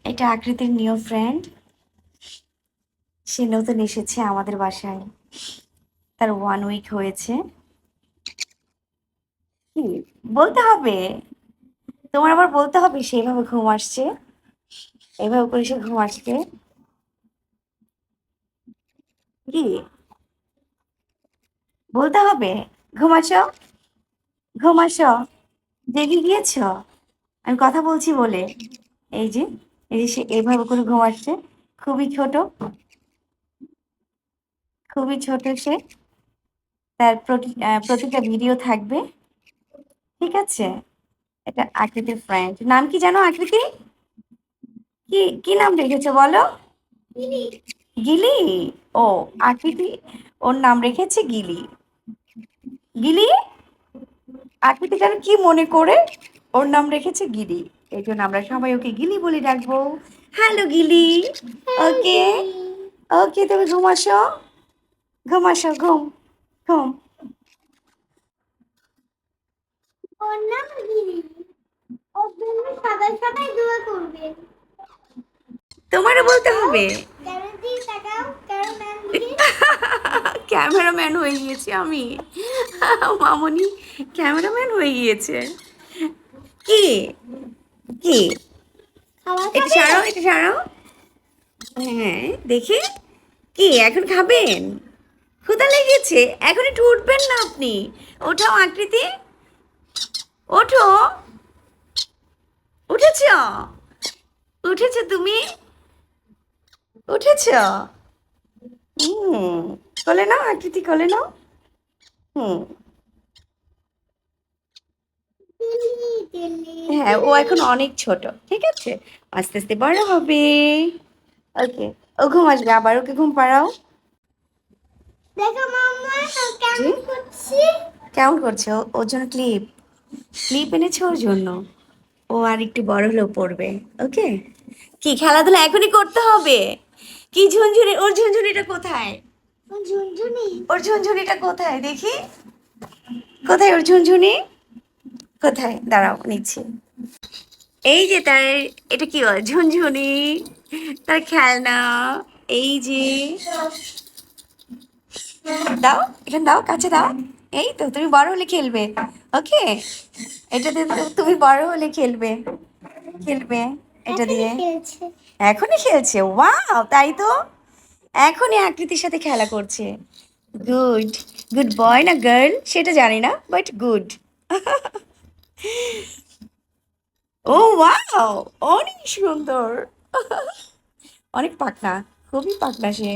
এটা আকৃতির new friend. সে নতুন এসেছে আমাদের বাসায়। তার 1 উইক হয়েছে। কি বলতে হবে? তোমার আবার বলতে হবে সেইভাবে ঘুম আসছে, এভাবে করে সে ঘুম আসছে। কি বলতে হবে? ঘুমাচ্ছ, ঘুমাচ্ছ, জেগে গিয়েছ? আমি কথা বলছি বলে। এই যে, এই যে সে এইভাবে করে ঘুম আসছে। খুবই ছোট, খুবই ছোট সে। তার প্রতিটা ভিডিও থাকবে। ঠিক আছে? এটা আকৃতির ফ্রেন্ড। নাম কি জানো আকৃতি? কি কি নাম রেখেছো বলো? গিলি। ও, আকৃতি ওর নাম রেখেছে গিলি। গিলি, আকৃতি যেন কি মনে করে ওর নাম রেখেছে গিলি। এই জন্য আমরা সবাই ওকে গিলি বলে ডাকবো। হ্যালো গিলি। ওকে, ওকে, তুমি ঘুমাসো, ঘুমাসো, ঘুম, ঘুম। ওর নাম গিলি। ওর জন্য সবাই সবাই দোয়া করবে। তোমারও বলতে হবে। ক্যামেরাম্যান হয়ে গিয়েছি আমি। মামনি ক্যামেরাম্যান হয়ে গিয়েছে। কি কি এটা ছাড়ো, এটা ছাড়ো। হ্যাঁ, দেখি। কি এখন খাবেন? ক্ষুধা লেগেছে? এখন একটু উঠবেন না আপনি? ওঠাও আকৃতি, ওঠো। উঠেছ, উঠেছ তুমি, উঠেছ। হুম, কোলে নাও আকৃতি, কোলে নাও। হুম। হ্যাঁ, ও এখন অনেক ছোট। ঠিক আছে, আস্তে আস্তে বড় হবে। ওকে, ও ঘুম আসবে আবার, ওকে ঘুম পাড়াও। দেখো মাম্মা কেমন করছি, কেমন করছে ও? ওর জন্য ক্লিপ, ক্লিপ এনেছে ওর জন্য। ও আর একটু বড় হলেও পড়বে। ওকে, কি খেলাধুলা এখনই করতে হবে? কি ঝুনঝুনি, ওর ঝুনঝুনিটা কোথায়? ঝুনঝুনি, ওর ঝুনঝুনিটা কোথায় দেখি? কোথায় ওর ঝুনঝুনি? কোথায়? দাঁড়াও নিচ্ছি। এই যে তার, এটা কি বলে, ঝুনঝুনি, তার খেলনা। এই যে, দাও, এটা দাও, কাছে দাও। এই তো, তুমি বড় হলে খেলবে। ওকে, এটা দিয়ে তুমি বড় হলে খেলবে, খেলবে এটা দিয়ে। এখনই খেলছে? ওয়াও, তাই তো। এখনই আকৃতির সাথে খেলা করছে। গুড, গুড বয় না গার্ল সেটা জানি না, বাট গুড। ও ওয়াও, অনেক সুন্দর। অনেক পাকনা, খুবই পাকনা সে।